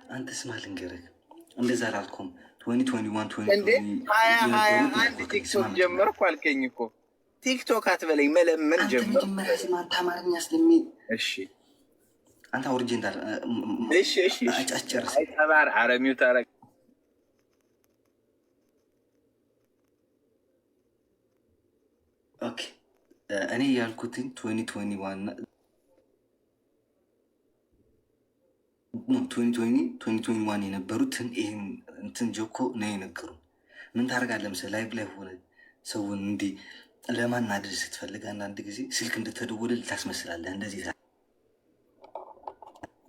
አንተ ስማ ልንገርህ እንደዛ አላልኩም 2021 እንዴ 2021 ቲክቶክ ጀመርኩ አልከኝ እኮ ቲክቶክ አትበለኝ መለመን ጀመርኩ መጀመሪያ ስማ አንተ አማርኛ ስለሚል እሺ አንተ ኦሪጂናል እሺ አጨርስ ተባር አረሚው ታረቅ ኦኬ እኔ ያልኩትን 2021 2021 የነበሩትን ይህን እንትን ጆኮ ነው የነገሩ። ምን ታደርጋለህ መሰለህ ላይቭ ላይ ሆነ ሰውን እንዲህ ለማናደድ ስትፈልግ አንዳንድ ጊዜ ስልክ እንደተደወለ ታስመስላለህ። እንደዚህ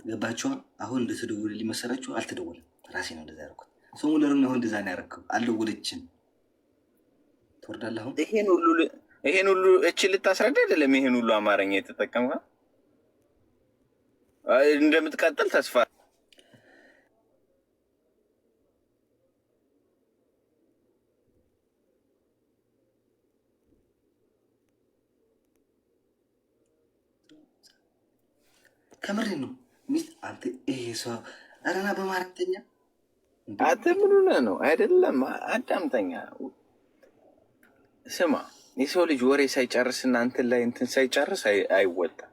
ገባችሁ? አሁን እንደተደወለ ሊመሰላችሁ አልተደወለም። ራሴ ነው እንደዛ ያደረኩት። ሰው ሙለርም አሁን እንደዛ ነው ያደረኩት። አልደወለችም። ትወርዳለህ። አሁን ይሄን ሁሉ እቺ ልታስረዳ አይደለም። ይሄን ሁሉ አማርኛ የተጠቀምከው እንደምትቀጥል ተስፋ ከምሬ ነው። ሚስት አንተ ይሄ ሰው አረና በማራተኛ አንተ ምን ሆነህ ነው? አይደለም አዳምጠኛ ስማ፣ የሰው ልጅ ወሬ ሳይጨርስ እና እንትን ላይ እንትን ሳይጨርስ አይወጣም።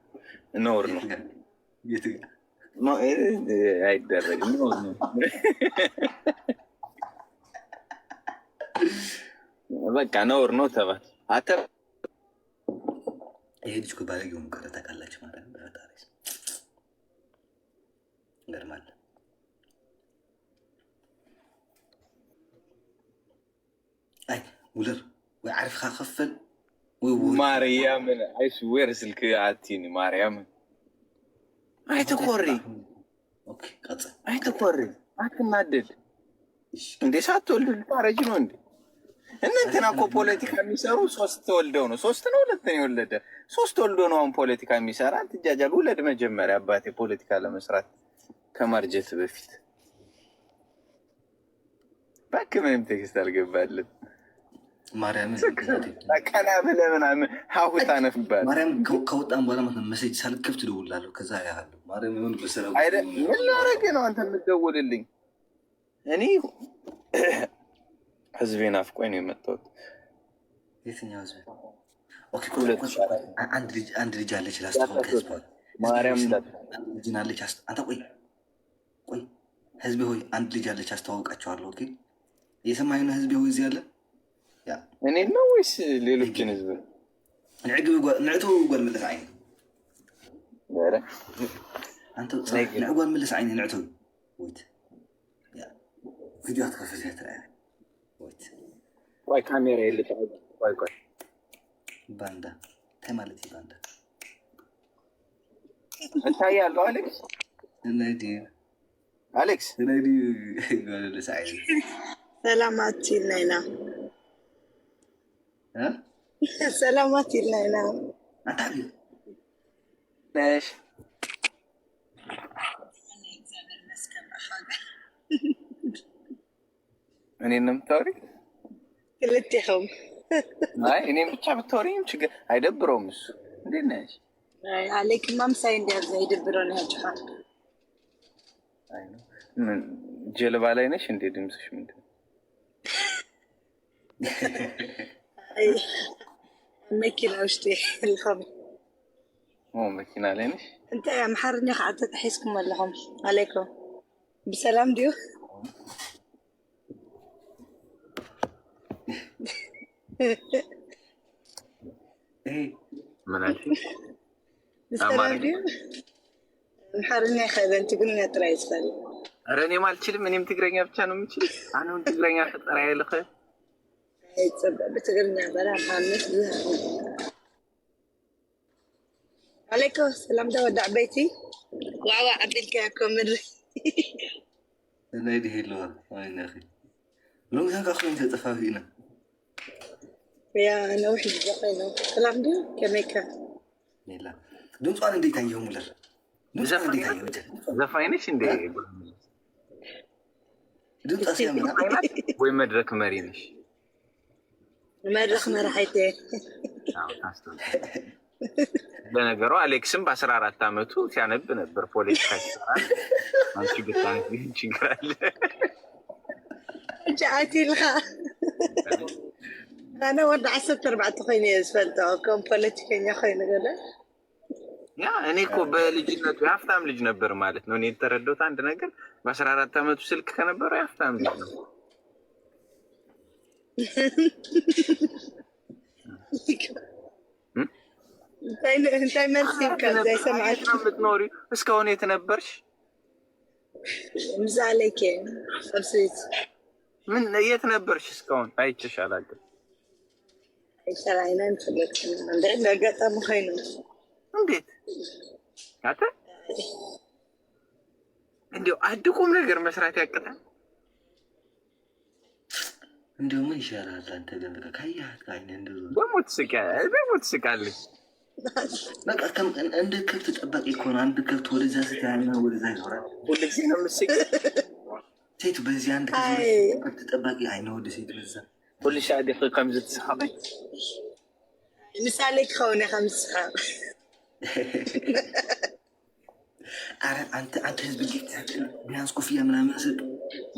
ነውር ነው። አይደረግም። በቃ ነውር ነው ተባል። አተ ይሄ ልጅ ባለጌው ሙከራ ታውቃላችሁ ማለት ነው። በፈጣሪ ገርማል። አይ ሙለር ወይ ዓርፍካ ከፈል ወይ ማርያምን አይስዌር ስልክ አትይኒ ማርያምን አይተኮሪ ኦኬ ቀጽ አይተኮሪ አትናደድ እንዴ ሳትወልድ ልታረጅ ነው እንዴ? እናንተና እኮ ፖለቲካ የሚሰሩ 3 ወልደው ነው 3 ነው 2 ነው የወለደ 3 ወልዶ ነው አሁን ፖለቲካ የሚሰራ። አትጃጃል። ውለድ መጀመሪያ አባቴ ፖለቲካ ለመስራት ከማርጀት በፊት ባክ ምንም ቴክስት አልገባልን ማርያምን ከና ብለህ ምናምን ሀውታ ነፍባል ማርያም ከወጣን በኋላ ማለት መሴጅ ሳልከፍት እደውላለሁ። ከዛ ያለው ማርያም ይሁን በሰላም አይደ ምን ላደርግ ነው አንተ የምትደውልልኝ? እኔ ህዝቤን አፍቆኝ ነው የመጣሁት። የትኛው ህዝብ? ኦኬ አንድ ልጅ አለች ላስተዋወቅ። ህዝብ ማርያም ልጅ አለች። አንተ ቆይ ህዝቤ ሆይ አንድ ልጅ አለች አስተዋውቃቸዋለሁ። ኦኬ የሰማኝ ነው ህዝቤ ሆይ እዚህ አለ እኔ ነው ወይስ ሌሎችን ህዝብ? ንዕቱ ጓል ምልስ ዓይኒ አንተ ንዕጓል ምልስ ዓይኒ ንዕቱ ወይት ቪዲዮ አትከፍት ትረአ ወይት ወይ ካሜራ የለሽ ቆይ ባንዳ ተማለቲ ባንዳ እንታያለሁ። አሌክስ ነዲ አሌክስ ነዲ ጓል ምልስ ዓይኒ ሰላማት ይላይና ሰላማት ይላይና አታቢ ነሽ እኔ ነው የምታወሪ? ክልቴኸም አይ እኔም ብቻ ብታወሪኝ ችግር አይደብረውም። እሱ እንዴት ነሽ? አይ አለክ ማምሳይ እንዲያዝ አይደብረው ነው ያጭፋል። አይ ነው ምን ጀልባ ላይ ነሽ እንዴ? ድምፅሽ ምንድን ነው? አይ መኪና ውስጥ ልኸም መኪና ላይ ነሽ? انت يا محرني قاعد تحسكم ولا هم عليكم بسلام ديو ايه مناشي بسلام ديو محرني خير انت قلنا ترى يسفل راني ما الشيء مني متقرني بتشانو مشي انا متقرني خطر على الخير اي تصدق بتقرني برا حامس عليكم السلام ده ودع بيتي وعوا عبدك يا كمر انا يدي هيلو وين اخي لو هاك اخو انت تفاهينا يا انا وحده زقينا سلام ده كميكا لا دون سؤال اندي تايو مولر دون سؤال اندي تايو زفاينش اندي دون سؤال وين مدرك مرينش مدرك مرحيتي በነገሩ አሌክስም በ14 ዓመቱ ሲያነብ ነበር ፖለቲካ ይሰራል። አንቺ ብታነብ ችግር አለ? جاءتي لها أنا ورد 14 خيني أسفلتها كم بوليتيكية خيني قال ያ እኔ እኮ በልጅነቱ የሀብታም ልጅ ነበር ማለት ነው። እኔ የተረዳሁት አንድ ነገር በ14 ዓመቱ ስልክ ከነበረው የሀብታም ልጅ ነው። እንታይ መልስ ይከዛ ይሰማል ምትኖሪ እስካሁን የት ነበርሽ? ምዛለከ ሰብስት ምን የት ነበርሽ እስካሁን? አይቼሽ አላውቅም። አይሰራይናን ተለክተ እንደ ነገጠም ሆይኑ እንዴት አታ እንዴው አድቁም ነገር መስራት ያቀጣል። እንደው ምን ይሻላል አንተ ግን ካያት ካይነ እንደው በሞት ስቃለች። በቃ እንደ ከብት ጠባቂ እኮ ነው። አንድ ከብት ወደዛ ስትያና ወደዛ ይኖራል። ሁልጊዜ ነው ምስቅ ሴት በዚህ አንድ ጊዜ ከብት ጠባቂ አይነ ወደ ሴት በዛ ሁሉ ሻዲክ ከምዝ ተሳበይ ምሳሌ ከሆነ ከምስኻ አረ አንተ ህዝብ ጌታ ቢያንስ ኮፍያ ምናምን ሰጥ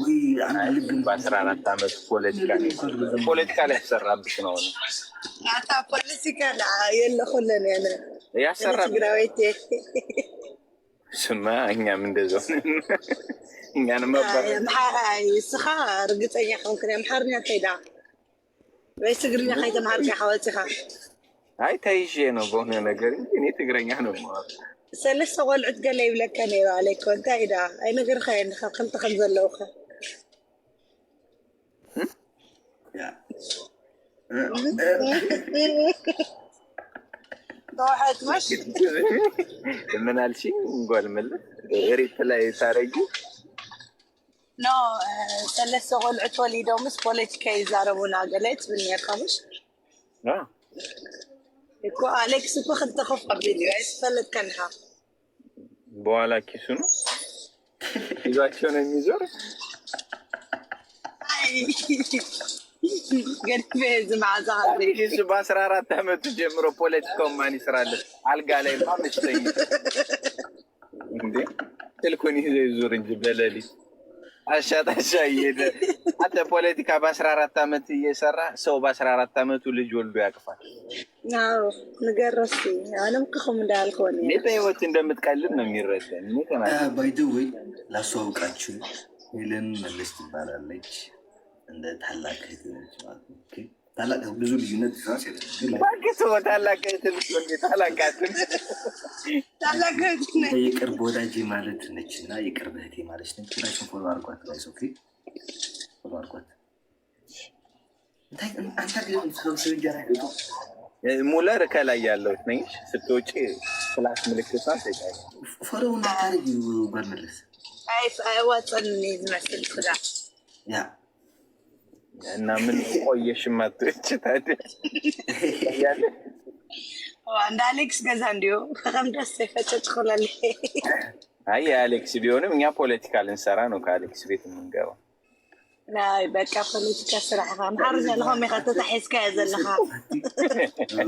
ወይ አንድ ልብ በ14 ዓመት ፖለቲካ ላይ ያሰራብሽ ነው። አታ ፖለቲካ ላይ የለኹለን ያነ ያሰራብ ግራዊት ስማ እኛም እንደዛው እኛንም ማባራ ማይ ስኻ ርግጠኛ ኮንክሪ አምሓርኛ ከይዳ ወይስ ትግርኛ ከይዳ ማርካ ሓወፅኻ? አይ ታይዤ ነው በሆነ ነገር እንጂ እኔ ትግረኛ ነው ማለት ሰለስተ ቆልዑት ገለ ይብለካ ነይሩ አለይኮ እንታይ ኢዳ ኣይ ነገር ኸይን ክልተ ከም ዘለውካ ضاحت مش من الشيء نقول مله ريت لا يسارجي نو ሰለስተ ቆልዑት ወሊዶም ምስ ፖለቲካ ይዛረቡና ገለጽ ብንያ ካምሽ እኮ አሌክስ እኮ ክልተ ኮፍ አቢል አይስፈልግ ከንሃ በኋላ ኪሱ ነው ይዟቸው ነው የሚዞር ገድቤ ዝማዛ ኪሱ በ14 ዓመቱ ጀምሮ ፖለቲካው ማን ይስራለት? አልጋ ላይ ማምስተኝ እንዴ ስልኩን ይዞ ይዞር እንጂ በሌሊት አሻታሻ ይሄደ አንተ ፖለቲካ በ14 ዓመት እየሰራ ሰው በ14 ዓመቱ ልጅ ወልዶ ያቅፋል። አዎ ንገረሲ አለም ከኹም እንዳልኮን ለታ ህይወት እንደምትቀልድ ነው የሚረዳኝ። እኔ ከማለት ባይ ዘ ወይ ላስተዋውቃችሁ ሄለን መለስ ትባላለች። እንደ ታላቅ እህት ነች ማለት ነው። ኦኬ ታላቅ ብዙ ልዩነት ይዛስ ግን ባክስ ታላቅ እህት ልትሆን ታላቅ እህት ነች። የቅርብ ወዳጄ ማለት ነችና የቅርብ እህቴ ማለት ነች። ራሱ ፎሎ አድርጓት ላይ ኦኬ ፎሎ አድርጓት አንተ ግን ሰው ሲጀራ ሙለር ከላይ ያለው ነኝ ስትወጪ ክላስ ምልክቷን ተጫይ ፎሎ እንዳታረጊው በመለስ አይ ወጥን ይዝመስል ፍዳ ያ እና ምን ቆየሽ ማጥች ታዲያ ያለ አንድ አሌክስ ገዛ እንዲሁ በጣም ደስ ይፈጨጭ ኮላል አይ አሌክስ ቢሆንም እኛ ፖለቲካ ልንሰራ ነው ከአሌክስ ቤት የምንገባው። ናይ በቃ ፖለቲካ ስራሕ ማርኛ ለሆም ይኸተታ ሒስካ ያዘለኻ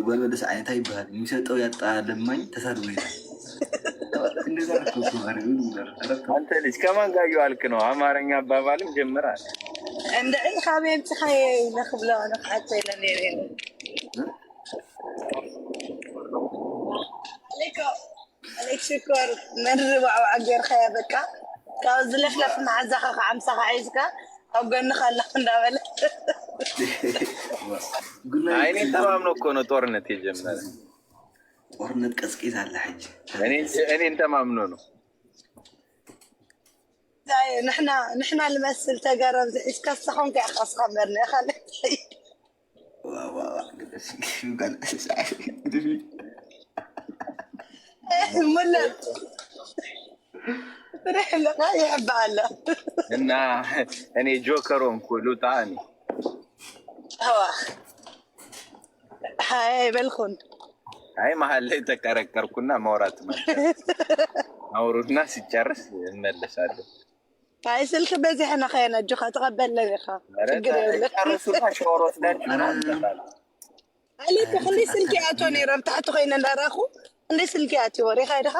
ወለደስ አይታ ይባል የሚሰጠው ያጣ ለማኝ ተሳድቦ ይላል። እንደዛ ነው አንተ ልጅ ከማን ጋር ይዋልክ ነው? አማርኛ አባባልም ጀምራል እንደ ካቤን ጽሐይ ለክብለው ነው حتى ለኔ عليك شكر من ربع وعجر خيا بكا كاوز لفلف مع زخخ عمسخ عيسكا او قلنا خلق እንዳበለ አይኔ ተማምኖ እኮ ነው ጦርነት የጀመረ። ጦርነት ቀዝቂዝ አለ ሐጅ እኔን ተማምኖ ነው نحنا المثل تجرب اسكا صحون كاخص خبرنا خلي واو شو قال ملا رحلة يحب على እና እኔ ጆከሮም ኩሉ ታኒ هو هاي بالخن አይ መሀል ላይ ተቀረቀርኩና ማውራት ማለት አውሩና ሲጨርስ እንመለሳለን። هاي سلك بزي احنا خينا جوخه تقبل لي خا ጨርሱና ሻወር ወስዳችሁ عليك خلي سلكي اتوني ربطحت خينا نراخو እንዴ ስልኪያት ወሬ ካይደኻ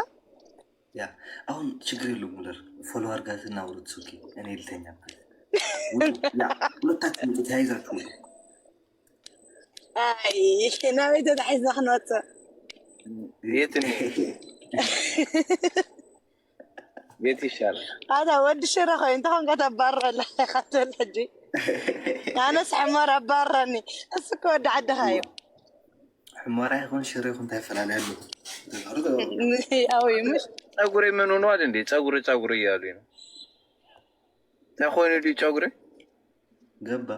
ያ አሁን ችግር የለውም ሙለር ፎሎ አድርጋትና አውሩት ሱቂ እኔ ልተኛበት ሁለታችን ተያይዛችሁ አይ እኔ ቤት ተሐይዛ خنوت ቤት ይሻላል هذا ود شرخ انت هون قاعد برا خاطر الحجي انا حمار براني اسكو ود عدهايو حمار يكون شريخ انت فلان ያለው አዎ ይምሽ ጸጉሬ ምን ሆኗል እንዴ ጸጉሬ እያሉኝ ነው ተኾነ ዲ ጸጉሬ ገባ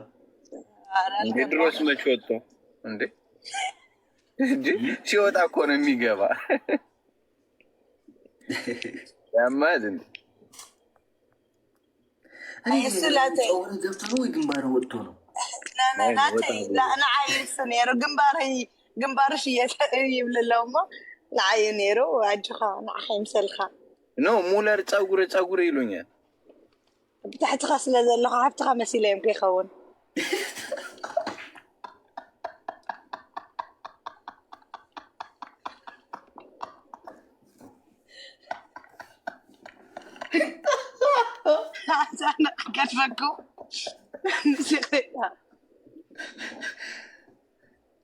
እንዴ ድሮስ መች ወጣ እንዴ ሲወጣ እኮ ነው የሚገባ ያማዝ እንዴ አይስላቴ ገብቶ ነው ግንባር ወጥቶ ነው لا انا عايز نيرو ግንባርሽ ይብልለውማ ለአይ ኔሮ አጅኻ ንዓኸም ሰልኻ ኖ ሙለር ጸጉሬ ይሉኛል ብታሕትኻ ስለ ዘለኻ ሃብትኻ መሲለ እዮም ከይኸውን كتفكوا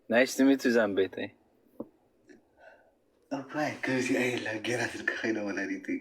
Nice to meet you, Zambete. Oh, right, because I like get out of the kind of one I need to.